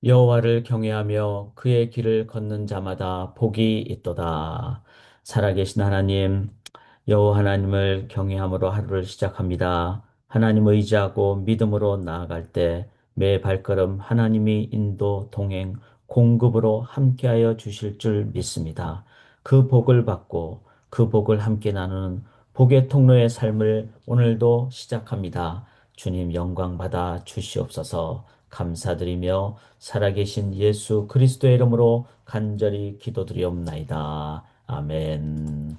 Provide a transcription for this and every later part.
여호와를 경외하며 그의 길을 걷는 자마다 복이 있도다. 살아계신 하나님, 여호와 하나님을 경외함으로 하루를 시작합니다. 하나님 의지하고 믿음으로 나아갈 때 매 발걸음 하나님이 인도, 동행, 공급으로 함께하여 주실 줄 믿습니다. 그 복을 받고 그 복을 함께 나누는 복의 통로의 삶을 오늘도 시작합니다. 주님 영광 받아 주시옵소서. 감사드리며 살아계신 예수 그리스도의 이름으로 간절히 기도드리옵나이다. 아멘.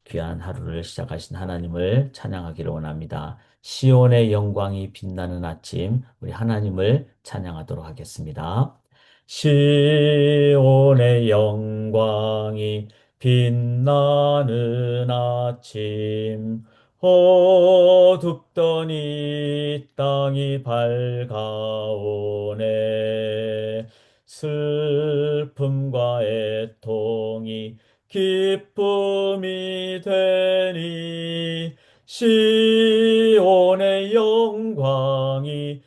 귀한 하루를 시작하신 하나님을 찬양하기를 원합니다. 시온의 영광이 빛나는 아침, 우리 하나님을 찬양하도록 하겠습니다. 시온의 영광이 빛나는 아침, 어둡던 이 땅이 밝아오네. 슬픔과 애통이 기쁨이 되니 시온의 영광이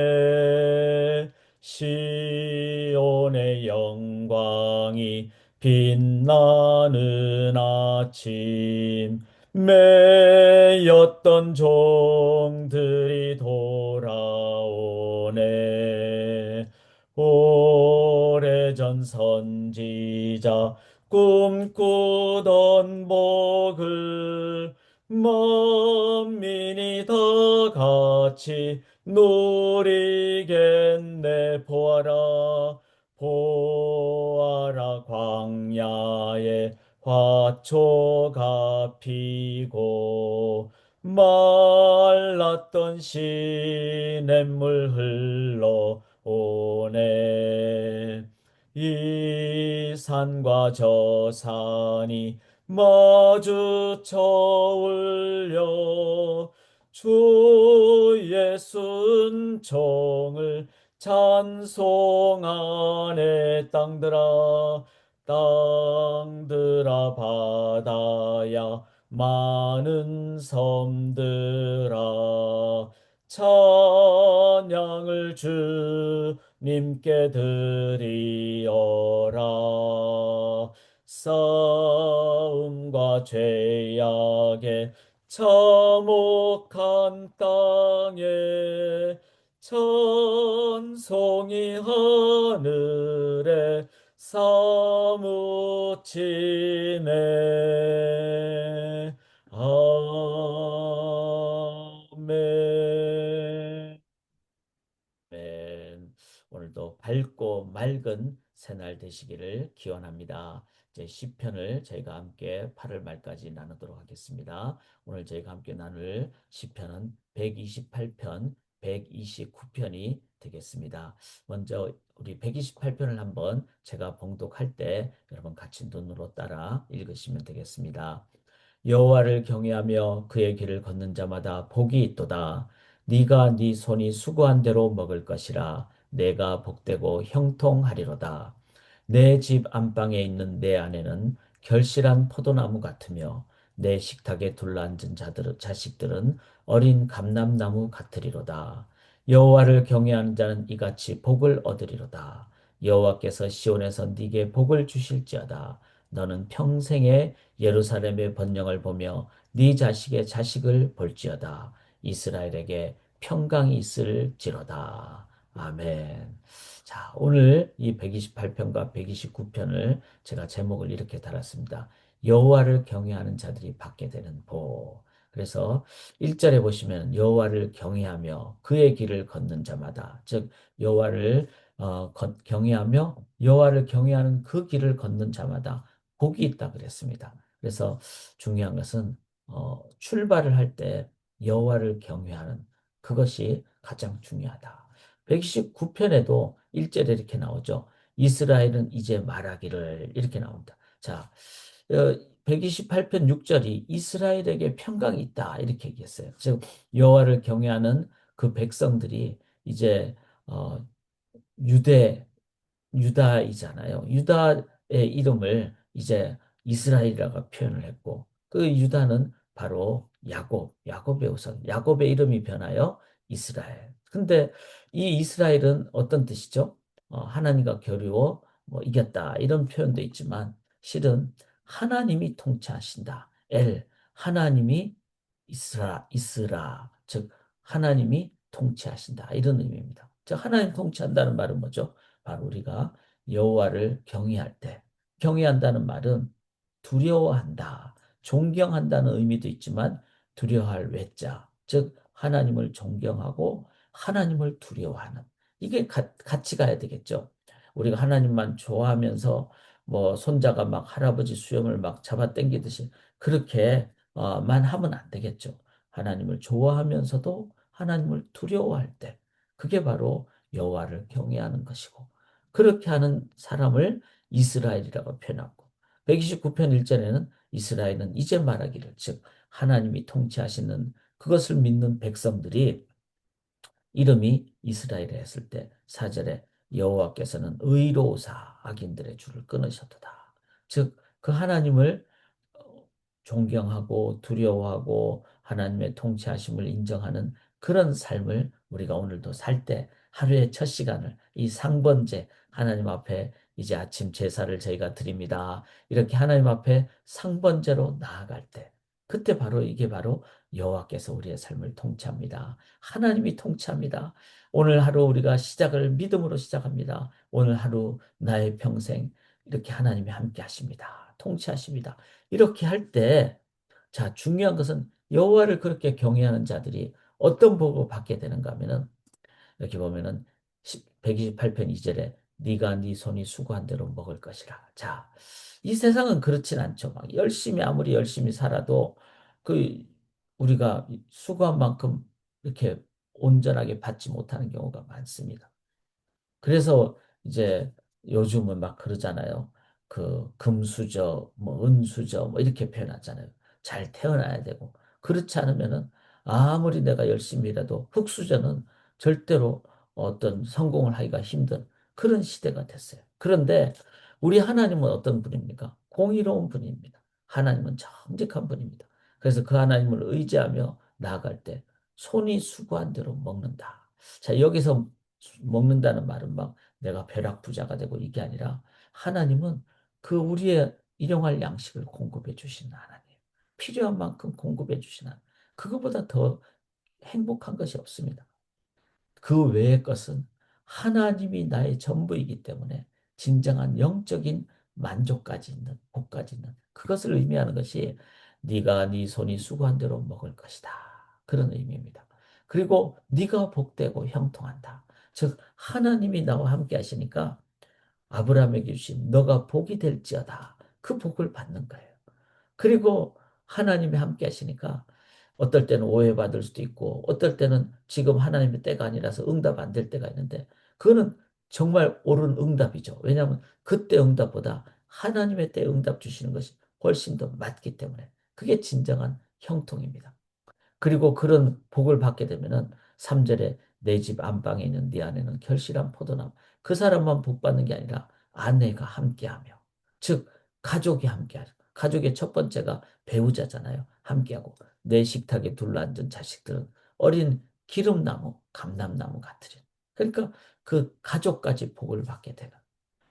비춰오네. 시온의 영광이 빛나는 아침 매였던 종들이 돌아오네. 오래전 선지자 꿈꾸던 복을 만민이 다 같이 누리겠네. 보아라 보아라 광야에 화초가 피고 말랐던 시냇물 흘러오네. 이 산과 저 산이 마주쳐 울려 주 예수 은총을 찬송하네. 땅들아 바다야 많은 섬들아 찬양을 주님께 드리어라. 싸움과 죄악에 참혹한 땅에 찬송이 하늘에 사무치네. 아멘. 아멘. 오늘도 밝고 맑은 새날 되시기를 기원합니다. 이제 시편을 저희가 함께 8월 말까지 나누도록 하겠습니다. 오늘 저희가 함께 나눌 시편은 128편, 129편이 되겠습니다. 먼저 우리 128편을 한번 제가 봉독할 때 여러분 같이 눈으로 따라 읽으시면 되겠습니다. 여호와를 경외하며 그의 길을 걷는 자마다 복이 있도다. 네가 네 손이 수고한 대로 먹을 것이라. 내가 복되고 형통하리로다. 내 집 안방에 있는 내 아내는 결실한 포도나무 같으며 내 식탁에 둘러앉은 자식들은 어린 감람나무 같으리로다. 여호와를 경외하는 자는 이같이 복을 얻으리로다. 여호와께서 시온에서 네게 복을 주실지어다. 너는 평생에 예루살렘의 번영을 보며 네 자식의 자식을 볼지어다. 이스라엘에게 평강이 있을지로다. 아멘. 자, 오늘 이 128편과 129편을 제가 제목을 이렇게 달았습니다. 여호와를 경외하는 자들이 받게 되는 복. 그래서 1절에 보시면 여호와를 경외하며 그의 길을 걷는 자마다, 즉 여호와를 경외하며 여호와를 경외하는 그 길을 걷는 자마다 복이 있다 그랬습니다. 그래서 중요한 것은 출발을 할 때 여호와를 경외하는 그것이 가장 중요하다. 119편에도 1절에 이렇게 나오죠. 이스라엘은 이제 말하기를 이렇게 나옵니다. 자, 128편 6절이 이스라엘에게 평강이 있다 이렇게 얘기했어요. 즉 여호와를 경외하는 그 백성들이 이제 어, 유대 유다이잖아요. 유다의 이름을 이제 이스라엘이라고 표현을 했고 그 유다는 바로 야곱의 후손, 야곱의 이름이 변하여 이스라엘. 근데 이 이스라엘은 어떤 뜻이죠? 하나님과 겨루어 뭐 이겼다 이런 표현도 있지만 실은 하나님이 통치하신다. 하나님이 즉 하나님이 통치하신다 이런 의미입니다. 즉 하나님 통치한다는 말은 뭐죠? 바로 우리가 여호와를 경외할 때 경외한다는 말은 두려워한다, 존경한다는 의미도 있지만 두려워할 외자, 즉 하나님을 존경하고 하나님을 두려워하는 이게 같이 가야 되겠죠. 우리가 하나님만 좋아하면서 뭐 손자가 막 할아버지 수염을 막 잡아당기듯이 그렇게만 하면 안 되겠죠. 하나님을 좋아하면서도 하나님을 두려워할 때 그게 바로 여호와를 경외하는 것이고 그렇게 하는 사람을 이스라엘이라고 표현하고 129편 1절에는 이스라엘은 이제 말하기를 즉 하나님이 통치하시는 그것을 믿는 백성들이 이름이 이스라엘에 했을 때 4절에 여호와께서는 의로우사 악인들의 줄을 끊으셨도다. 즉 그 하나님을 존경하고 두려워하고 하나님의 통치하심을 인정하는 그런 삶을 우리가 오늘도 살 때 하루의 첫 시간을 이 상번제 하나님 앞에 이제 아침 제사를 저희가 드립니다. 이렇게 하나님 앞에 상번제로 나아갈 때 그때 바로 이게 바로 여호와께서 우리의 삶을 통치합니다. 하나님이 통치합니다. 오늘 하루 우리가 시작을 믿음으로 시작합니다. 오늘 하루 나의 평생 이렇게 하나님이 함께 하십니다. 통치하십니다. 이렇게 할 때, 자, 중요한 것은 여호와를 그렇게 경외하는 자들이 어떤 복을 받게 되는가 하면은 여기 보면은 128편 2절에 네가 네 손이 수고한 대로 먹을 것이라. 자, 이 세상은 그렇진 않죠. 막 열심히 아무리 열심히 살아도 그 우리가 수고한 만큼 이렇게 온전하게 받지 못하는 경우가 많습니다. 그래서 이제 요즘은 막 그러잖아요. 그 금수저, 뭐 은수저, 뭐 이렇게 표현하잖아요. 잘 태어나야 되고. 그렇지 않으면은 아무리 내가 열심히 일해도 흙수저는 절대로 어떤 성공을 하기가 힘든 그런 시대가 됐어요. 그런데 우리 하나님은 어떤 분입니까? 공의로운 분입니다. 하나님은 정직한 분입니다. 그래서 그 하나님을 의지하며 나아갈 때 손이 수고한 대로 먹는다. 자, 여기서 먹는다는 말은 막 내가 벼락부자가 되고 이게 아니라 하나님은 그 우리의 일용할 양식을 공급해 주시는 하나님. 필요한 만큼 공급해 주시는 하나님. 그거보다 더 행복한 것이 없습니다. 그 외의 것은 하나님이 나의 전부이기 때문에 진정한 영적인 만족까지 있는 복까지 있는 그것을 의미하는 것이 네가 네 손이 수고한 대로 먹을 것이다. 그런 의미입니다. 그리고 네가 복되고 형통한다. 즉 하나님이 나와 함께 하시니까 아브라함에게 주신 너가 복이 될지어다. 그 복을 받는 거예요. 그리고 하나님이 함께 하시니까 어떨 때는 오해받을 수도 있고 어떨 때는 지금 하나님의 때가 아니라서 응답 안 될 때가 있는데 그거는 정말 옳은 응답이죠. 왜냐하면 그때 응답보다 하나님의 때 응답 주시는 것이 훨씬 더 맞기 때문에 그게 진정한 형통입니다. 그리고 그런 복을 받게 되면은 3절에 내 집 안방에 있는 네 안에는 결실한 포도나무. 그 사람만 복 받는 게 아니라 아내가 함께하며. 즉 가족이 함께하죠. 가족의 첫 번째가 배우자잖아요. 함께하고 내 식탁에 둘러앉은 자식들은 어린 기름나무, 감람나무 같으리. 그러니까 그 가족까지 복을 받게 되는.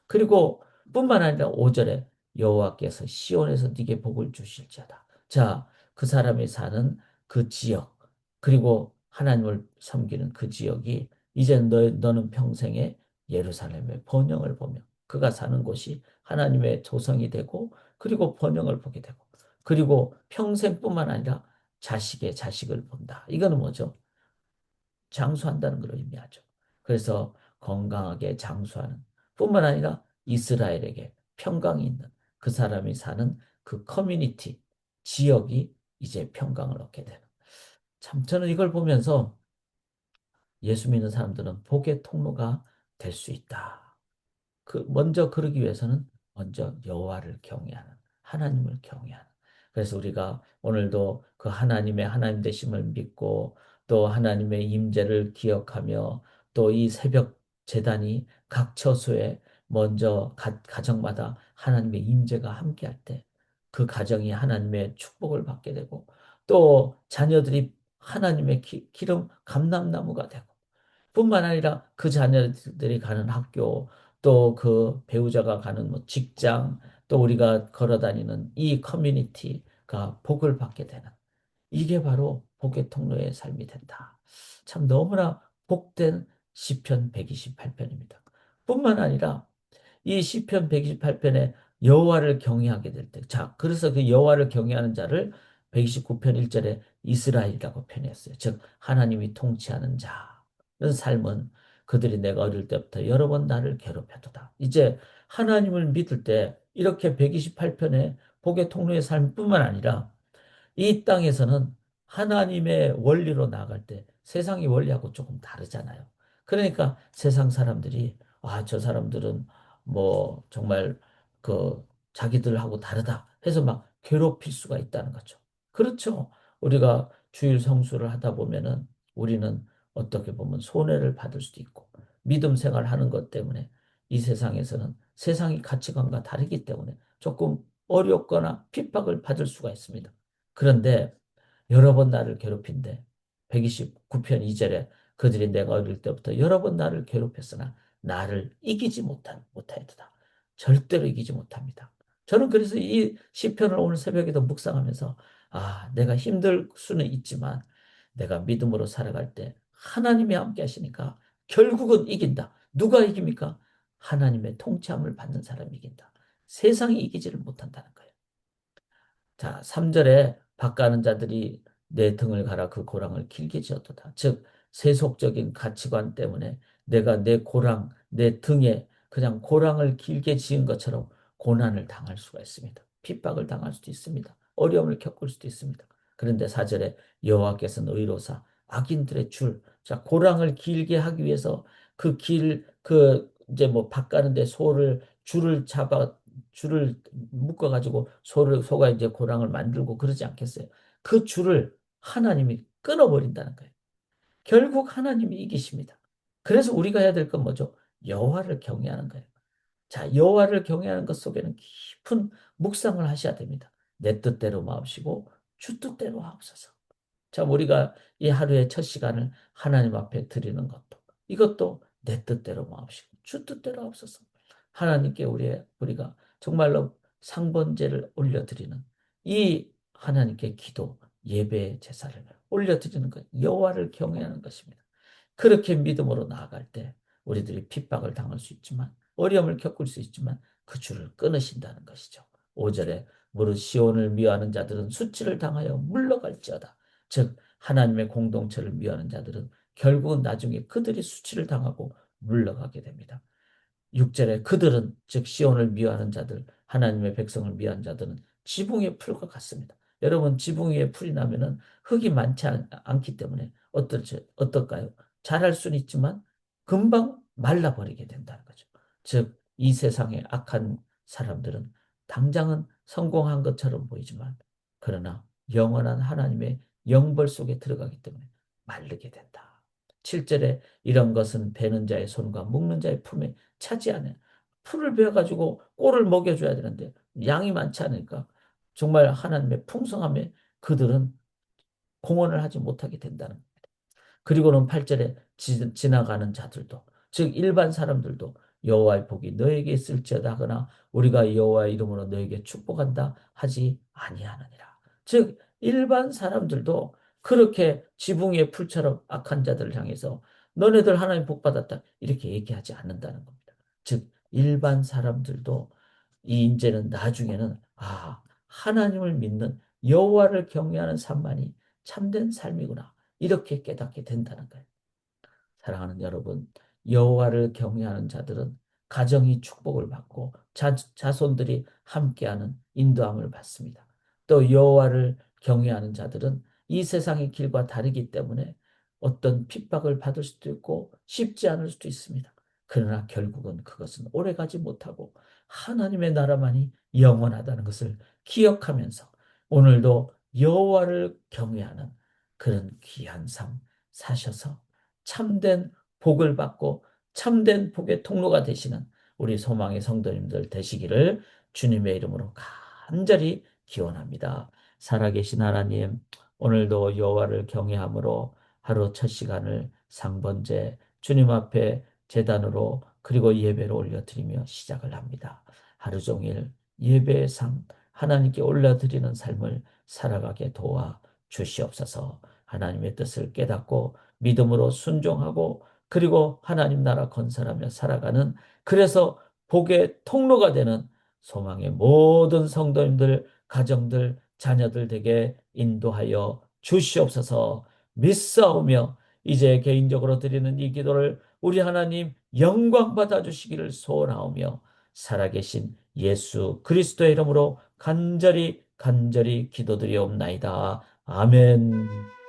그리고 뿐만 아니라 5절에 여호와께서 시온에서 네게 복을 주실지어다. 자, 그 사람이 사는 그 지역 그리고 하나님을 섬기는 그 지역이 이제 너는 평생에 예루살렘의 번영을 보며 그가 사는 곳이 하나님의 조성이 되고 그리고 번영을 보게 되고 그리고 평생뿐만 아니라 자식의 자식을 본다. 이거는 뭐죠? 장수한다는 걸 의미하죠. 그래서 건강하게 장수하는 뿐만 아니라 이스라엘에게 평강이 있는 그 사람이 사는 그 커뮤니티, 지역이 이제 평강을 얻게 되는. 참 저는 이걸 보면서 예수 믿는 사람들은 복의 통로가 될 수 있다. 먼저 그러기 위해서는 먼저 여호와를 경외하는 하나님을 경외하는 그래서 우리가 오늘도 그 하나님의 하나님 되심을 믿고 또 하나님의 임재를 기억하며 또 이 새벽 제단이 각 처소에 먼저 가정마다 하나님의 임재가 함께할 때 그 가정이 하나님의 축복을 받게 되고 또 자녀들이 하나님의 기름 감람나무가 되고 뿐만 아니라 그 자녀들이 가는 학교, 또 그 배우자가 가는 뭐 직장, 또 우리가 걸어 다니는 이 커뮤니티가 복을 받게 되는, 이게 바로 복의 통로의 삶이 된다. 참 너무나 복된 시편 128편입니다. 뿐만 아니라 이 시편 128편에 여호와를 경외하게 될 때, 자, 그래서 그 여호와를 경외하는 자를 129편 1절에 이스라엘이라고 표현했어요. 즉 하나님이 통치하는 자는 삶은, 그들이 내가 어릴 때부터 여러 번 나를 괴롭혀도다. 이제 하나님을 믿을 때 이렇게 128편의 복의 통로의 삶뿐만 아니라 이 땅에서는 하나님의 원리로 나아갈 때 세상의 원리하고 조금 다르잖아요. 그러니까 세상 사람들이, 아, 저 사람들은 뭐 정말 그 자기들하고 다르다 해서 막 괴롭힐 수가 있다는 거죠. 그렇죠. 우리가 주일 성수를 하다 보면은 우리는 어떻게 보면 손해를 받을 수도 있고, 믿음 생활하는 것 때문에 이 세상에서는 세상의 가치관과 다르기 때문에 조금 어렵거나 핍박을 받을 수가 있습니다. 그런데 여러 번 나를 괴롭힌대. 129편 2절에 그들이 내가 어릴 때부터 여러 번 나를 괴롭혔으나 나를 이기지 못하였다. 절대로 이기지 못합니다. 저는 그래서 이 시편을 오늘 새벽에도 묵상하면서, 아, 내가 힘들 수는 있지만 내가 믿음으로 살아갈 때 하나님이 함께 하시니까 결국은 이긴다. 누가 이깁니까? 하나님의 통치함을 받는 사람이 이긴다. 세상이 이기지를 못한다는 거예요. 자, 3절에 박가는 자들이 내 등을 갈아 그 고랑을 길게 지었도다. 즉, 세속적인 가치관 때문에 내가 내 고랑, 내 등에 그냥 고랑을 길게 지은 것처럼 고난을 당할 수가 있습니다. 핍박을 당할 수도 있습니다. 어려움을 겪을 수도 있습니다. 그런데 4절에 여호와께서는 의로사 악인들의 줄, 자, 고랑을 길게 하기 위해서 이제 뭐 밭가는데 줄을 묶어가지고 소가 이제 고랑을 만들고 그러지 않겠어요? 그 줄을 하나님이 끊어버린다는 거예요. 결국 하나님이 이기십니다. 그래서 우리가 해야 될 건 뭐죠? 여호와를 경외하는 거예요. 자, 여호와를 경외하는 것 속에는 깊은 묵상을 하셔야 됩니다. 내 뜻대로 마옵시고 주 뜻대로 하옵소서. 참 우리가 이 하루의 첫 시간을 하나님 앞에 드리는 것도, 이것도 내 뜻대로 마옵시고 주 뜻대로 하옵소서. 하나님께 우리가 정말로 상번제를 올려드리는 이 하나님께 기도, 예배 제사를 올려드리는 것, 여호와를 경외하는 것입니다. 그렇게 믿음으로 나아갈 때 우리들이 핍박을 당할 수 있지만, 어려움을 겪을 수 있지만 그 줄을 끊으신다는 것이죠. 5절에 무릇 시온을 미워하는 자들은 수치를 당하여 물러갈지어다. 즉 하나님의 공동체를 미워하는 자들은 결국은 나중에 그들이 수치를 당하고 물러가게 됩니다. 6절에 그들은, 즉 시온을 미워하는 자들, 하나님의 백성을 미워하는 자들은 지붕의 풀과 같습니다. 여러분, 지붕 위에 풀이 나면은 흙이 많지 않기 때문에 어떨까요? 자랄 수는 있지만 금방 말라버리게 된다는 거죠. 즉 이 세상의 악한 사람들은 당장은 성공한 것처럼 보이지만, 그러나 영원한 하나님의 영벌 속에 들어가기 때문에 마르게 된다. 7절에 이런 것은 베는 자의 손과 묶는 자의 품에 차지 않아요. 풀을 베어가지고 꼴을 먹여줘야 되는데 양이 많지 않으니까 정말 하나님의 풍성함에 그들은 공헌을 하지 못하게 된다는 거예요. 그리고는 8절에 지나가는 자들도, 즉 일반 사람들도 여호와의 복이 너에게 있을지어다 하거나 우리가 여호와의 이름으로 너에게 축복한다 하지 아니하느니라. 즉 일반 사람들도 그렇게 지붕 위의 풀처럼 악한 자들을 향해서 너네들 하나님 복 받았다 이렇게 얘기하지 않는다는 겁니다. 즉 일반 사람들도 이 이제는 나중에는, 아, 하나님을 믿는 여호와를 경외하는 삶만이 참된 삶이구나 이렇게 깨닫게 된다는 거예요. 사랑하는 여러분, 여호와를 경외하는 자들은 가정이 축복을 받고 자손들이 함께하는 인도함을 받습니다. 또 여호와를 경외하는 자들은 이 세상의 길과 다르기 때문에 어떤 핍박을 받을 수도 있고 쉽지 않을 수도 있습니다. 그러나 결국은 그것은 오래가지 못하고 하나님의 나라만이 영원하다는 것을 기억하면서 오늘도 여호와를 경외하는 그런 귀한 삶 사셔서 참된 복을 받고 참된 복의 통로가 되시는 우리 소망의 성도님들 되시기를 주님의 이름으로 간절히 기원합니다. 살아계신 하나님, 오늘도 여호와를 경외함으로 하루 첫 시간을 상번제, 주님 앞에 제단으로 그리고 예배로 올려드리며 시작을 합니다. 하루 종일 예배의 삶, 하나님께 올려드리는 삶을 살아가게 도와 주시옵소서. 하나님의 뜻을 깨닫고 믿음으로 순종하고 그리고 하나님 나라 건설하며 살아가는, 그래서 복의 통로가 되는 소망의 모든 성도님들, 가정들, 자녀들 되게 인도하여 주시옵소서. 믿사오며 이제 개인적으로 드리는 이 기도를 우리 하나님 영광 받아 주시기를 소원하오며 살아계신 예수 그리스도의 이름으로 간절히 간절히 기도드리옵나이다. 아멘.